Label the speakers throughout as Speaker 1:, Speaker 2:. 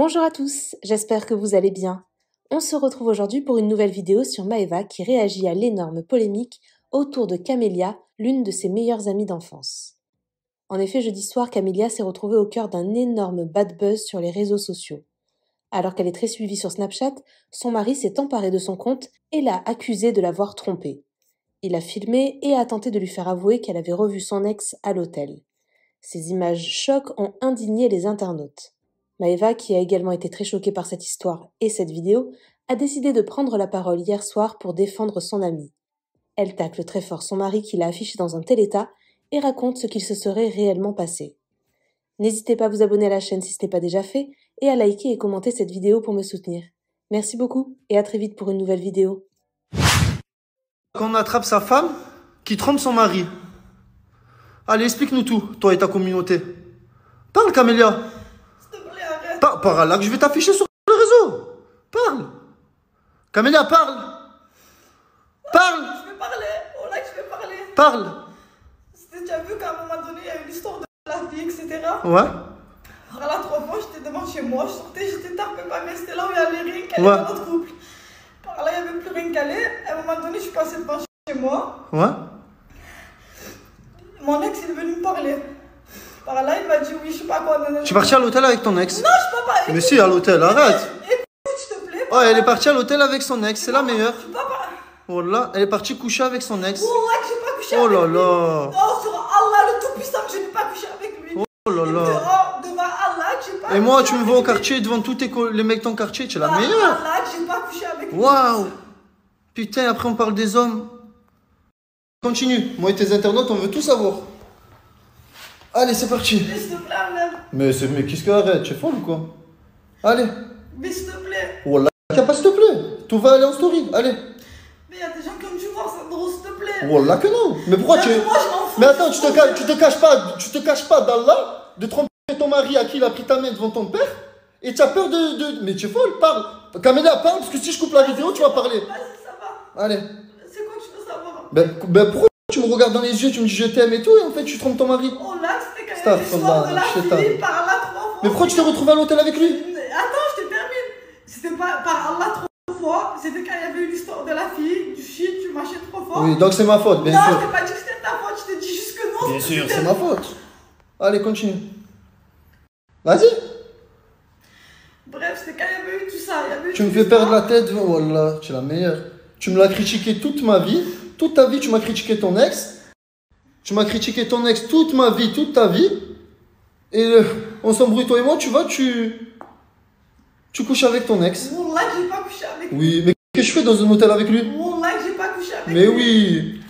Speaker 1: Bonjour à tous, j'espère que vous allez bien. On se retrouve aujourd'hui pour une nouvelle vidéo sur Maeva qui réagit à l'énorme polémique autour de Camélia, l'une de ses meilleures amies d'enfance. En effet, jeudi soir, Camélia s'est retrouvée au cœur d'un énorme bad buzz sur les réseaux sociaux. Alors qu'elle est très suivie sur Snapchat, son mari s'est emparé de son compte et l'a accusée de l'avoir trompée. Il a filmé et a tenté de lui faire avouer qu'elle avait revu son ex à l'hôtel. Ces images chocs ont indigné les internautes. Maeva, qui a également été très choquée par cette histoire et cette vidéo, a décidé de prendre la parole hier soir pour défendre son amie. Elle tacle très fort son mari qui l'a affiché dans un tel état et raconte ce qu'il se serait réellement passé. N'hésitez pas à vous abonner à la chaîne si ce n'est pas déjà fait et à liker et commenter cette vidéo pour me soutenir. Merci beaucoup et à très vite pour une nouvelle vidéo.
Speaker 2: Quand on attrape sa femme qui trompe son mari. Allez, explique-nous tout, toi et ta communauté. Parle, Camélia.
Speaker 3: S'il te plaît, arrête.
Speaker 2: Par là que je vais t'afficher sur le réseau. Parle. Camélia, parle. Parle.
Speaker 3: Je vais parler. Oh là, je vais parler.
Speaker 2: Parle.
Speaker 3: Tu as vu qu'à un moment donné, il y a eu l'histoire de la fille, etc.
Speaker 2: Ouais.
Speaker 3: Alors là, 3 fois, j'étais devant chez moi. Je sortais, j'étais tard, mais pas rester là où il y avait rien qu'elle
Speaker 2: Ouais.
Speaker 3: dans notre couple. Par là, il n'y avait plus rien qu'elle est. À un moment donné, je suis passée devant chez moi.
Speaker 2: Ouais.
Speaker 3: Mon ex, il est venu me parler. Par là, il m'a dit oui, je sais pas quoi.
Speaker 2: Tu es parti à l'hôtel avec ton ex?
Speaker 3: Non, je peux pas.
Speaker 2: Mais si, à l'hôtel, arrête.
Speaker 3: Écoute, s'il te plaît.
Speaker 2: Oh, elle est partie à l'hôtel avec son ex, c'est la meilleure.
Speaker 3: Je peux pas.
Speaker 2: Oh là, elle est partie coucher avec son ex.
Speaker 3: Oh là, que j'ai pas couché
Speaker 2: Oh
Speaker 3: avec
Speaker 2: là
Speaker 3: lui.
Speaker 2: là.
Speaker 3: Oh, sur Allah, le Tout-Puissant, que je n'ai pas couché avec lui.
Speaker 2: Oh là là.
Speaker 3: Devant Allah, que j'ai pas
Speaker 2: Et moi,
Speaker 3: couché
Speaker 2: tu me
Speaker 3: avec
Speaker 2: vois au
Speaker 3: lui.
Speaker 2: quartier devant tous les mecs de ton quartier, tu es la
Speaker 3: Devant
Speaker 2: meilleure.
Speaker 3: Allah, que j'ai pas couché avec lui.
Speaker 2: Waouh. Putain, après on parle des hommes. Continue, moi et tes internautes, on veut tout savoir. Allez, c'est parti.
Speaker 3: Mais s'il te plaît, Arlem.
Speaker 2: Mais qu'est-ce que arrête? Tu es folle ou quoi? Allez.
Speaker 3: Mais s'il te plaît.
Speaker 2: Oh là, pas s'il te plaît. Tout va aller en story, allez.
Speaker 3: Mais il y a des gens comme tu vois, Sandro, s'il te plaît.
Speaker 2: Oh là que non. Mais pourquoi tu...
Speaker 3: Moi, je m'en fous.
Speaker 2: Mais attends, tu te caches pas d'Allah de tromper ton mari à qui il a pris ta main devant ton père et tu as peur de... Mais tu es folle, parle. Camélia, parle, parce que si je coupe la vidéo, tu vas parler.
Speaker 3: Vas-y, ça va.
Speaker 2: Allez.
Speaker 3: C'est quoi que tu veux savoir?
Speaker 2: Ben pourquoi tu me regardes dans les yeux, tu me dis je t'aime et tout, et en fait tu trompes ton mari?
Speaker 3: Oh là, c'était quand même l'histoire de la fille par Allah 3 fois.
Speaker 2: Mais pourquoi tu t'es retrouvé à l'hôtel avec lui?
Speaker 3: Attends, je te termine. C'était pas par Allah 3 fois, c'était quand il y avait eu l'histoire de la fille, du shit, du machin 3 fois.
Speaker 2: Oui, donc c'est ma faute, bien
Speaker 3: non,
Speaker 2: sûr.
Speaker 3: Non, je t'ai pas dit que c'était ta faute, je t'ai dit juste que non.
Speaker 2: Bien sûr, c'est ma faute. Allez, continue. Vas-y.
Speaker 3: Bref, c'était quand il y avait eu tout ça.
Speaker 2: Tu me fais perdre la tête, voilà, tu es la meilleure. Tu me l'as critiqué toute ma vie. Toute ta vie, tu m'as critiqué ton ex. Tu m'as critiqué ton ex toute ma vie, toute ta vie. Et on s'embrouille, toi et moi, tu vas, tu couches avec ton ex.
Speaker 3: Wallah, que j'ai pas couché avec lui.
Speaker 2: Oui, mais qu'est-ce que je fais dans un hôtel avec lui?
Speaker 3: Wallah, que j'ai pas couché avec lui.
Speaker 2: Mais oui.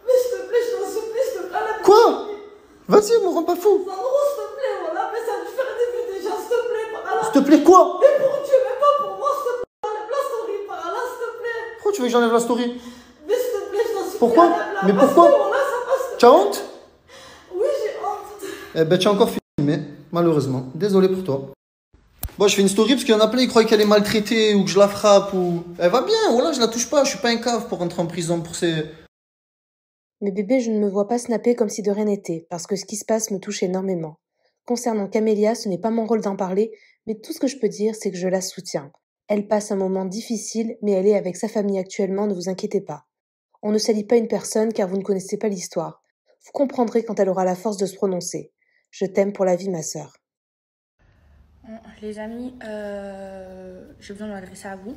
Speaker 3: Mais s'il te plaît, je t'en supplie, s'il te plaît.
Speaker 2: Quoi? Vas-y, me rends pas fou.
Speaker 3: Sandro, s'il te plaît, voilà, mais ça a dû faire des vues déjà, s'il te plaît, par Allah.
Speaker 2: S'il te plaît, quoi?
Speaker 3: Mais pour Dieu, mais pas pour moi, s'il te plaît. Enlève la story, par Allah, s'il te plaît.
Speaker 2: Pourquoi tu veux que j'enlève la story?
Speaker 3: Mais s'il te plaît, je t'en supplie.
Speaker 2: Pourquoi? Mais pourquoi? Tu as honte?
Speaker 3: Oui, j'ai honte.
Speaker 2: Eh ben, tu as encore filmé, malheureusement. Désolé pour toi. Bon, je fais une story parce qu'il y en a plein, ils croient qu'elle est maltraitée ou que je la frappe ou... Elle va bien, voilà, je la touche pas, je suis pas un cave pour rentrer en prison pour ces...
Speaker 1: Mais bébé, je ne me vois pas snapper comme si de rien n'était, parce que ce qui se passe me touche énormément. Concernant Camélia, ce n'est pas mon rôle d'en parler, mais tout ce que je peux dire, c'est que je la soutiens. Elle passe un moment difficile, mais elle est avec sa famille actuellement, ne vous inquiétez pas. On ne salit pas une personne car vous ne connaissez pas l'histoire. Vous comprendrez quand elle aura la force de se prononcer. Je t'aime pour la vie, ma sœur.
Speaker 4: Les amis, j'ai besoin de m'adresser à vous.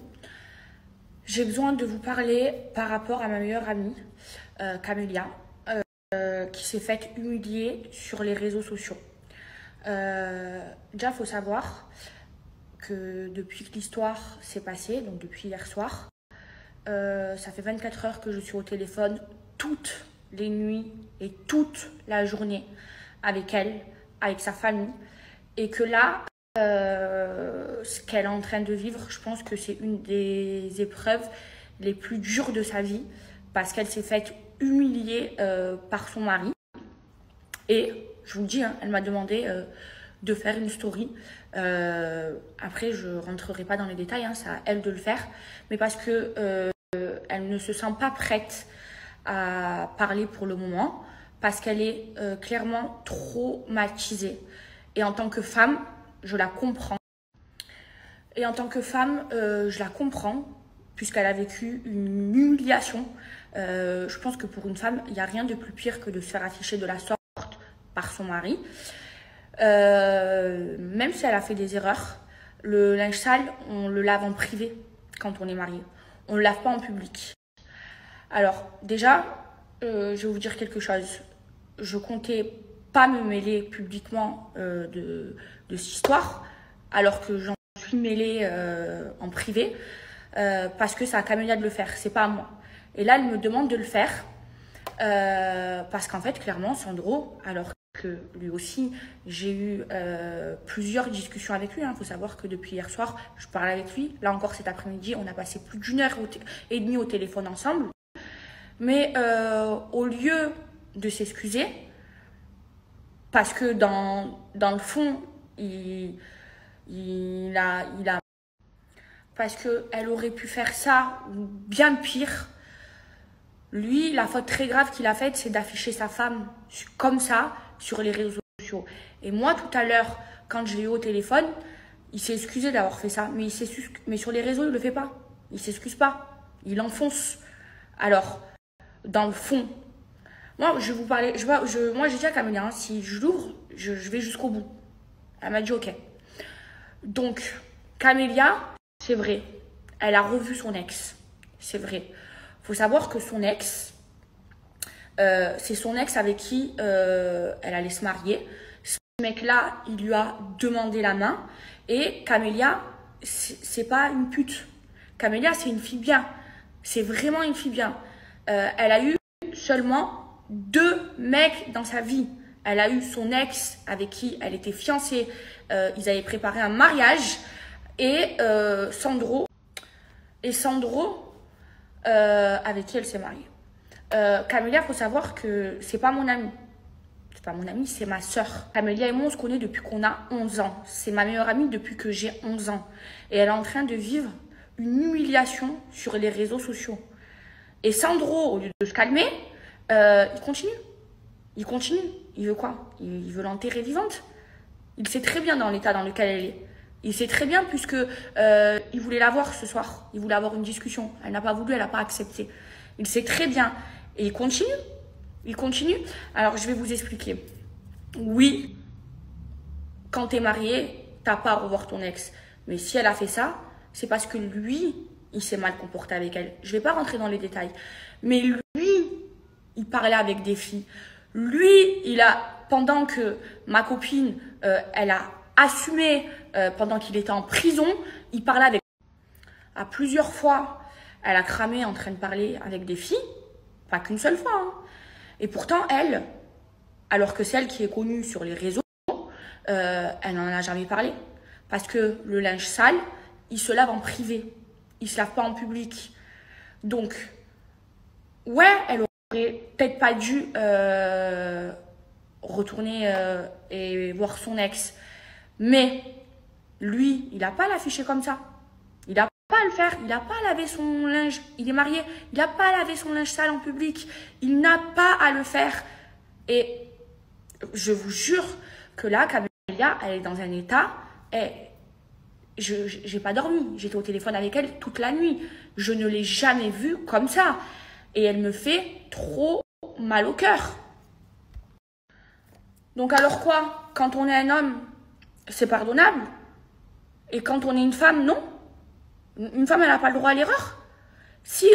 Speaker 4: J'ai besoin de vous parler par rapport à ma meilleure amie, Camélia, qui s'est faite humilier sur les réseaux sociaux. Déjà, il faut savoir que depuis que l'histoire s'est passée, donc depuis hier soir, ça fait 24 heures que je suis au téléphone toutes les nuits et toute la journée avec elle, avec sa famille, et que là, ce qu'elle est en train de vivre, je pense que c'est une des épreuves les plus dures de sa vie, parce qu'elle s'est faite humilier par son mari. Et je vous le dis, hein, elle m'a demandé de faire une story. Après, je ne rentrerai pas dans les détails, hein, c'est à elle de le faire, mais parce que elle ne se sent pas prête à parler pour le moment, parce qu'elle est clairement traumatisée. Et en tant que femme, je la comprends. Et en tant que femme, je la comprends, puisqu'elle a vécu une humiliation. Je pense que pour une femme, il n'y a rien de plus pire que de se faire afficher de la sorte par son mari. Même si elle a fait des erreurs, le linge sale, on le lave en privé quand on est marié. On ne le lave pas en public. Alors, déjà, je vais vous dire quelque chose. Je comptais pas me mêler publiquement de cette histoire, alors que j'en suis mêlée en privé, parce que c'est à Camélia de le faire, c'est pas à moi. Et là, elle me demande de le faire, parce qu'en fait, clairement, Sandro, alors que lui aussi, j'ai eu plusieurs discussions avec lui. Il faut savoir que depuis hier soir, je parle avec lui. Là encore, cet après-midi, on a passé plus d'1h30 au téléphone ensemble. Mais au lieu de s'excuser, parce que dans le fond, parce qu'elle aurait pu faire ça, ou bien pire. Lui, la faute très grave qu'il a faite, c'est d'afficher sa femme comme ça sur les réseaux sociaux. Et moi, tout à l'heure, quand je l'ai eu au téléphone, il s'est excusé d'avoir fait ça. Mais sur les réseaux, il ne le fait pas. Il ne s'excuse pas. Il enfonce. Alors, dans le fond, moi, je vais vous parler. Moi, j'ai dit à Camélia, hein, si je l'ouvre, je vais jusqu'au bout. Elle m'a dit OK. Donc, Camélia, c'est vrai, elle a revu son ex. C'est vrai. Il faut savoir que son ex, c'est son ex avec qui elle allait se marier. Ce mec-là, il lui a demandé la main. Et Camélia, c'est pas une pute. Camélia, c'est une fille bien. C'est vraiment une fille bien. Elle a eu seulement 2 mecs dans sa vie. Elle a eu son ex avec qui elle était fiancée. Ils avaient préparé un mariage. Et Sandro, avec qui elle s'est mariée. Camélia, il faut savoir que c'est pas mon amie. C'est pas mon amie, c'est ma sœur. Camélia et moi, on se connaît depuis qu'on a 11 ans. C'est ma meilleure amie depuis que j'ai 11 ans. Et elle est en train de vivre une humiliation sur les réseaux sociaux. Et Sandro, au lieu de se calmer, il continue. Il continue. Il veut quoi? Il veut l'enterrer vivante. Il sait très bien dans l'état dans lequel elle est. Il sait très bien puisque il voulait la voir ce soir. Il voulait avoir une discussion. Elle n'a pas voulu, elle n'a pas accepté. Il sait très bien. Et il continue. Il continue. Alors, je vais vous expliquer. Oui, quand tu es marié, tu n'as pas à revoir ton ex. Mais si elle a fait ça, c'est parce que lui, il s'est mal comporté avec elle. Je ne vais pas rentrer dans les détails. Mais lui, il parlait avec des filles. Lui, pendant que ma copine, elle a assumé, pendant qu'il était en prison, il parlait avec... À plusieurs fois, elle a cramé en train de parler avec des filles. Pas qu'une seule fois. Hein. Et pourtant, elle, alors que celle qui est connue sur les réseaux, elle n'en a jamais parlé. Parce que le linge sale, il se lave en privé. Il ne se lave pas en public. Donc, ouais, elle aurait peut-être pas dû retourner et voir son ex. Mais lui, il n'a pas à l'afficher comme ça. Il n'a pas à le faire. Il n'a pas à laver son linge. Il est marié. Il n'a pas à laver son linge sale en public. Il n'a pas à le faire. Et je vous jure que là, Camélia, elle est dans un état... Je n'ai pas dormi. J'étais au téléphone avec elle toute la nuit. Je ne l'ai jamais vue comme ça. Et elle me fait trop mal au cœur. Donc alors quoi? Quand on est un homme, c'est pardonnable. Et quand on est une femme, non. Une femme, elle n'a pas le droit à l'erreur. Si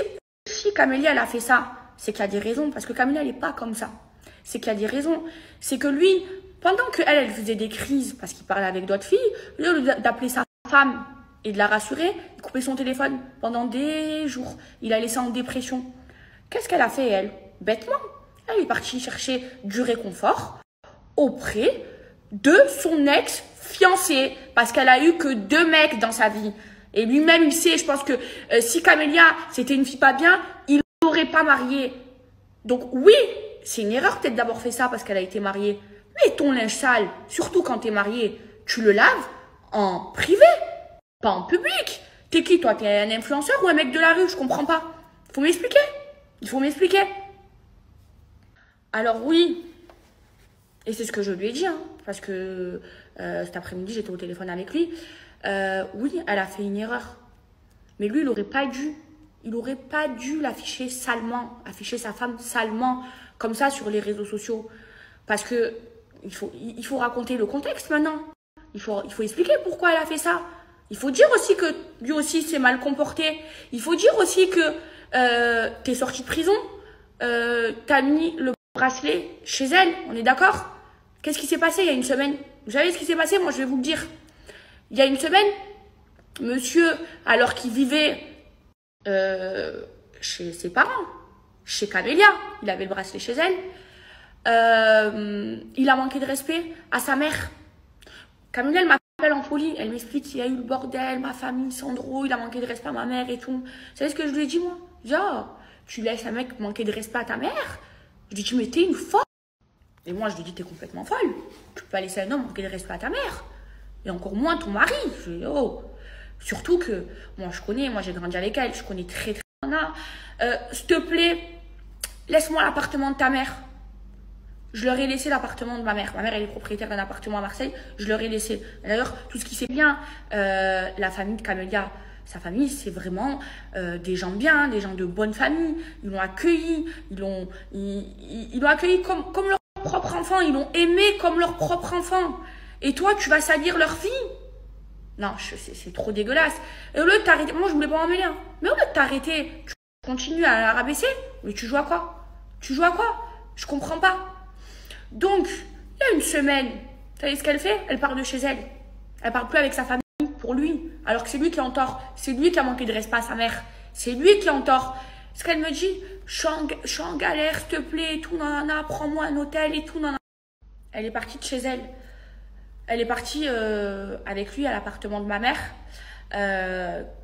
Speaker 4: Camélia, elle a fait ça, c'est qu'il y a des raisons. Parce que Camélia, elle n'est pas comme ça. C'est qu'il y a des raisons. C'est que lui, pendant qu'elle faisait des crises, parce qu'il parlait avec d'autres filles, au lieu d'appeler sa femme et de la rassurer, il coupait son téléphone pendant des jours. Il a laissé en dépression. Qu'est-ce qu'elle a fait, elle? Bêtement. Elle est partie chercher du réconfort auprès de son ex-fiancé. Parce qu'elle a eu que 2 mecs dans sa vie. Et lui-même, il sait, je pense que si Camélia, c'était une fille pas bien, il n'aurait pas marié. Donc oui, c'est une erreur peut-être d'avoir fait ça parce qu'elle a été mariée. Mais ton linge sale, surtout quand tu es marié, tu le laves en privé, pas en public. T'es qui, toi? T'es un influenceur ou un mec de la rue? Je comprends pas. Il faut m'expliquer. Il faut m'expliquer. Alors oui, et c'est ce que je lui ai dit, hein, parce que cet après-midi, j'étais au téléphone avec lui. Oui, elle a fait une erreur. Mais lui, il n'aurait pas dû. Il n'aurait pas dû l'afficher salement, afficher sa femme salement, comme ça sur les réseaux sociaux. Parce que il faut raconter le contexte maintenant. Il faut expliquer pourquoi elle a fait ça. Il faut dire aussi que lui aussi s'est mal comporté. Il faut dire aussi que t'es sorti de prison. T'as mis le bracelet chez elle. On est d'accord? Qu'est-ce qui s'est passé il y a une semaine? Vous savez ce qui s'est passé? Moi, je vais vous le dire. Il y a une semaine, monsieur, alors qu'il vivait chez ses parents, chez Camélia, il avait le bracelet chez elle, il a manqué de respect à sa mère. Camélia, elle m'appelle en folie, elle m'explique qu'il y a eu le bordel, ma famille, Sandro, il a manqué de respect à ma mère et tout. Vous savez ce que je lui ai dit, moi? Genre, tu laisses un mec manquer de respect à ta mère? Je lui ai dit, mais t'es une folle. Et moi, je lui ai dit, t'es complètement folle. Tu peux pas laisser un homme manquer de respect à ta mère. Et encore moins ton mari. Je lui ai dit, oh. Surtout que, moi, j'ai grandi avec elle, je connais très bien. S'il te plaît, laisse-moi l'appartement de ta mère. Je leur ai laissé l'appartement de ma mère. Ma mère, elle est propriétaire d'un appartement à Marseille. Je leur ai laissé. D'ailleurs, tout ce qui s'est bien, la famille de Camélia, sa famille, c'est vraiment des gens bien, des gens de bonne famille. Ils l'ont accueilli, ils l'ont accueilli comme leur propre enfant. Ils l'ont aimé comme leur propre enfant. Et toi, tu vas salir leur fille? Non, c'est trop dégueulasse. Et au lieu de t'arrêter, moi je voulais pas m'emmêler, hein. Mais au lieu de t'arrêter, tu continues à la rabaisser. Mais tu joues à quoi? Tu joues à quoi? Je comprends pas. Donc, il y a une semaine, vous savez ce qu'elle fait? Elle part de chez elle. Elle part plus avec sa famille pour lui. Alors que c'est lui qui est en tort. C'est lui qui a manqué de respect à sa mère. C'est lui qui est en tort. Ce qu'elle me dit, je suis en galère, s'il te plaît, tout, nanana, prends-moi un hôtel et tout, nanana. Elle est partie de chez elle. Elle est partie avec lui à l'appartement de ma mère,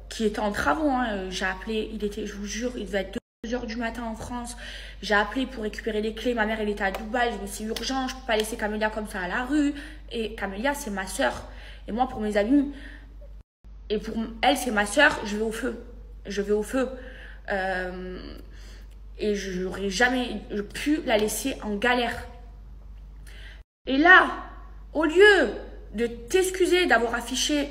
Speaker 4: qui était en travaux. Hein. J'ai appelé, je vous jure, il devait être 2h du matin en France. J'ai appelé pour récupérer les clés. Ma mère, elle était à Dubaï. Je me suis dit, urgent, je ne peux pas laisser Camélia comme ça à la rue. Et Camélia, c'est ma soeur. Et moi, pour mes amis, et pour elle, c'est ma soeur, je vais au feu. Je vais au feu. Et je n'aurais jamais pu la laisser en galère. Et là, au lieu de t'excuser d'avoir affiché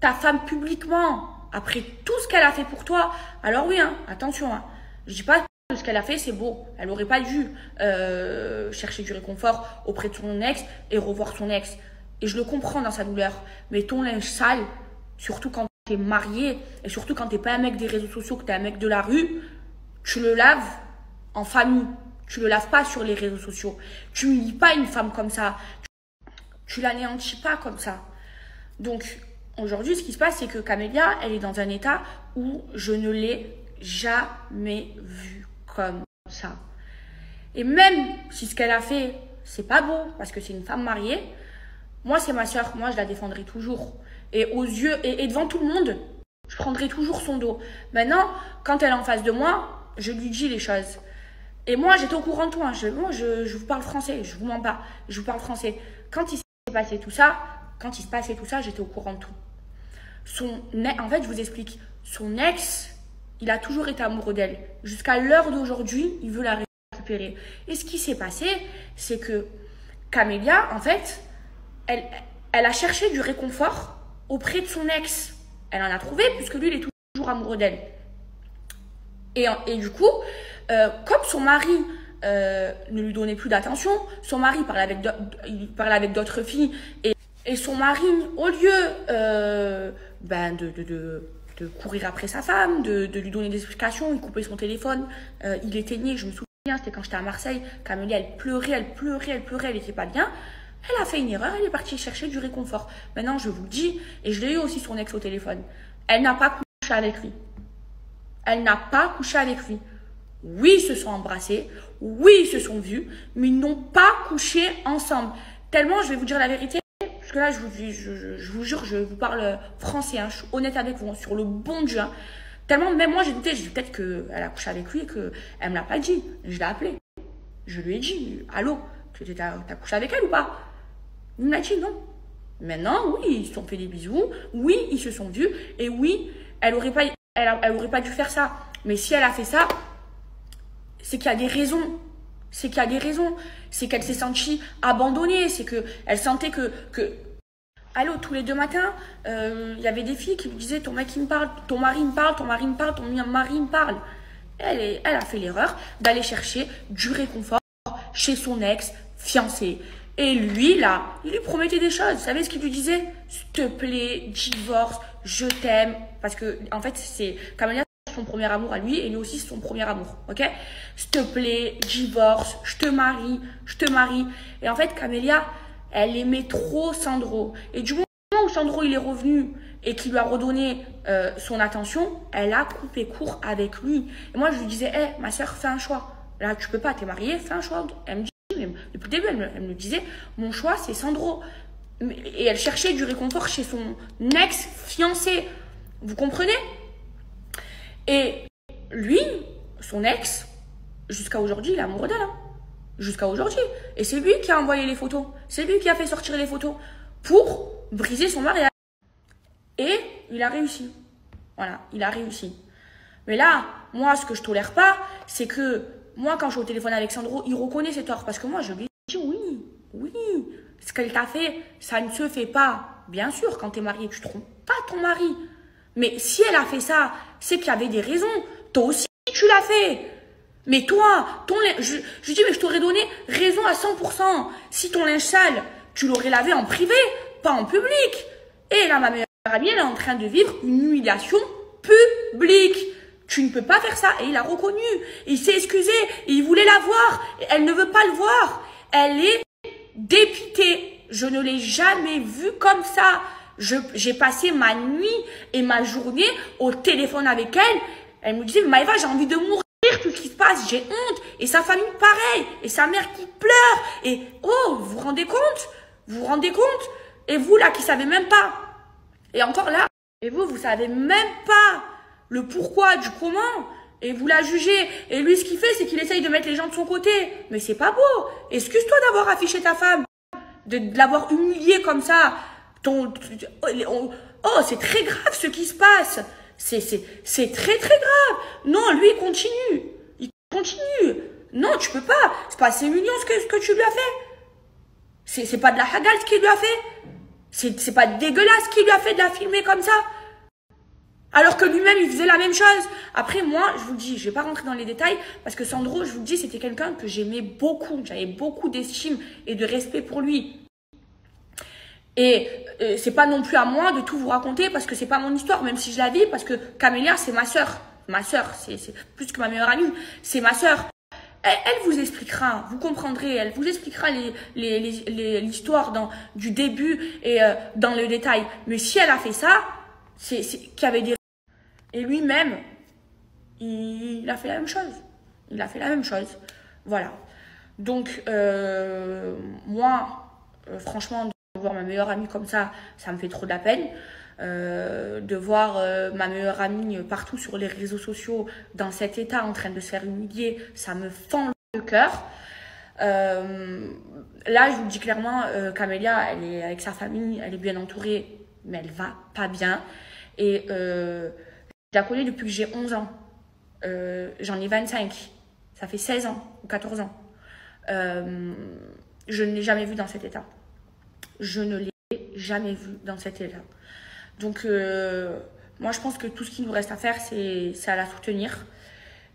Speaker 4: ta femme publiquement après tout ce qu'elle a fait pour toi, alors oui, hein, attention, hein, je dis pas que ce qu'elle a fait c'est beau, elle n'aurait pas dû chercher du réconfort auprès de son ex et revoir son ex. Et je le comprends dans sa douleur, mais ton linge sale, surtout quand tu es marié et surtout quand tu n'es pas un mec des réseaux sociaux, que tu es un mec de la rue, tu le laves en famille, tu le laves pas sur les réseaux sociaux, tu humilies pas une femme comme ça. Tu l'anéantis pas comme ça. Donc, aujourd'hui, ce qui se passe, c'est que Camélia, elle est dans un état où je ne l'ai jamais vue comme ça. Et même si ce qu'elle a fait, c'est pas beau, parce que c'est une femme mariée, moi, c'est ma soeur, moi, je la défendrai toujours. Et aux yeux, et devant tout le monde, je prendrai toujours son dos. Maintenant, quand elle est en face de moi, je lui dis les choses. Et moi, j'étais au courant de tout. Hein. Je vous parle français, je vous mens pas. Je vous parle français. Quand il se passait tout ça, j'étais au courant de tout. En fait, je vous explique. Son ex, il a toujours été amoureux d'elle. Jusqu'à l'heure d'aujourd'hui, il veut la récupérer. Et ce qui s'est passé, c'est que Camélia, en fait, elle a cherché du réconfort auprès de son ex. Elle en a trouvé, puisque lui, il est toujours amoureux d'elle. Et du coup, comme son mari ne lui donnait plus d'attention, son mari il parlait avec d'autres filles, et son mari, au lieu de courir après sa femme, de lui donner des explications, il coupait son téléphone, il éteignait. Je me souviens, c'était quand j'étais à Marseille, Camélia, elle pleurait, elle n'était pas bien. Elle a fait une erreur, elle est partie chercher du réconfort. Maintenant, je vous le dis, et je l'ai eu aussi son ex au téléphone, elle n'a pas couché avec lui. Elle n'a pas couché avec lui. Oui, ils se sont embrassés, oui, ils se sont vus, mais ils n'ont pas couché ensemble. Tellement, je vais vous dire la vérité, parce que là, je vous jure, je vous parle français, hein, je suis honnête avec vous, hein, sur le bon Dieu. Hein. Tellement, même moi, j'ai douté, j'ai dit peut-être qu'elle a couché avec lui et qu'elle ne me l'a pas dit. Je l'ai appelé. Je lui ai dit, allô, t'as couché avec elle ou pas? Il m'a dit non. Maintenant, oui, ils se sont fait des bisous, oui, ils se sont vus, et oui, elle aurait pas dû faire ça. Mais si elle a fait ça, c'est qu'il y a des raisons. C'est qu'il y a des raisons. C'est qu'elle s'est sentie abandonnée. C'est qu'elle sentait que... allô, tous les 2 matins, il y avait des filles qui lui disaient ton mec il me parle, ton mari me parle, ton mari me parle, ton mari me parle. Elle a fait l'erreur d'aller chercher du réconfort chez son ex-fiancé. Et lui, là, il lui promettait des choses. Vous savez ce qu'il lui disait? S'il te plaît, divorce, je t'aime. Parce que, en fait, c'est Camélia, son premier amour à lui, et lui aussi, c'est son premier amour. Ok? S'il te plaît, divorce, je te marie, je te marie. Et en fait, Camélia, elle aimait trop Sandro. Et du moment où Sandro, il est revenu et qu'il lui a redonné son attention, elle a coupé court avec lui. Et moi, je lui disais, hé, ma soeur, fais un choix. Là, tu peux pas, t'es mariée, fais un choix. Elle me dit, depuis le début, elle me disait, mon choix, c'est Sandro. Et elle cherchait du réconfort chez son ex-fiancé. Vous comprenez? Et lui, son ex, jusqu'à aujourd'hui, il est amoureux d'elle. Hein. Jusqu'à aujourd'hui. Et c'est lui qui a envoyé les photos. C'est lui qui a fait sortir les photos pour briser son mariage. Et il a réussi. Voilà, il a réussi. Mais là, moi, ce que je tolère pas, c'est que moi, quand je suis au téléphone avec Sandro, il reconnaît ses torts. Parce que moi, je lui dis oui, ce qu'elle t'a fait, ça ne se fait pas. Bien sûr, quand tu es marié, tu ne trompes pas ton mari. Mais si elle a fait ça, c'est qu'il y avait des raisons. Toi aussi, tu l'as fait. Mais toi, je dis, mais je t'aurais donné raison à 100%. Si ton linge sale, tu l'aurais lavé en privé, pas en public. Et là, ma meilleure amie, elle est en train de vivre une humiliation publique. Tu ne peux pas faire ça. Et il a reconnu. Il s'est excusé. Et il voulait la voir. Et elle ne veut pas le voir. Elle est dépitée. Je ne l'ai jamais vue comme ça. J'ai passé ma nuit et ma journée au téléphone avec elle. Elle me disait, Maëva, j'ai envie de mourir. Tout ce qui se passe, j'ai honte. Et sa famille, pareil. Et sa mère qui pleure. Et oh, vous vous rendez compte? Vous vous rendez compte? Et vous, là, qui savez même pas. Et encore là, et vous savez même pas le pourquoi du comment. Et vous la jugez. Et lui, ce qu'il fait, c'est qu'il essaye de mettre les gens de son côté. Mais c'est pas beau. Excuse-toi d'avoir affiché ta femme. De l'avoir humiliée comme ça. Oh, c'est très grave ce qui se passe. C'est très très grave. Non, lui, il continue. Il continue. Non, tu peux pas. C'est pas assez mignon ce que tu lui as fait. C'est pas de la hagal ce qu'il lui a fait. C'est pas dégueulasse ce qu'il lui a fait de la filmer comme ça. Alors que lui-même, il faisait la même chose. Après, moi, je vous le dis, je vais pas rentrer dans les détails parce que Sandro, je vous le dis, c'était quelqu'un que j'aimais beaucoup. J'avais beaucoup d'estime et de respect pour lui. Et c'est pas non plus à moi de tout vous raconter parce que c'est pas mon histoire, même si je la vis, parce que Camélia, c'est ma sœur. Ma sœur, c'est plus que ma meilleure amie, c'est ma sœur. Elle vous expliquera, vous comprendrez, elle vous expliquera l'histoire du début et dans le détail. Mais si elle a fait ça, c'est qu'il y avait des... Et lui-même, il a fait la même chose. Il a fait la même chose. Voilà. Donc, moi, franchement, de voir ma meilleure amie comme ça me fait trop de la peine. De voir ma meilleure amie partout sur les réseaux sociaux dans cet état en train de se faire humilier, ça me fend le cœur. Là, je vous le dis clairement, Camélia, elle est avec sa famille, elle est bien entourée, mais elle va pas bien. Et je la connais depuis que j'ai 11 ans. J'en ai 25. Ça fait 16 ans ou 14 ans. Je ne l'ai jamais vue dans cet état. Je ne l'ai jamais vue dans cet état. Donc, moi, je pense que tout ce qu'il nous reste à faire, c'est à la soutenir.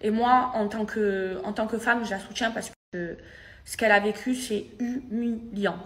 Speaker 4: Et moi, en tant que femme, je la soutiens parce que ce qu'elle a vécu, c'est humiliant.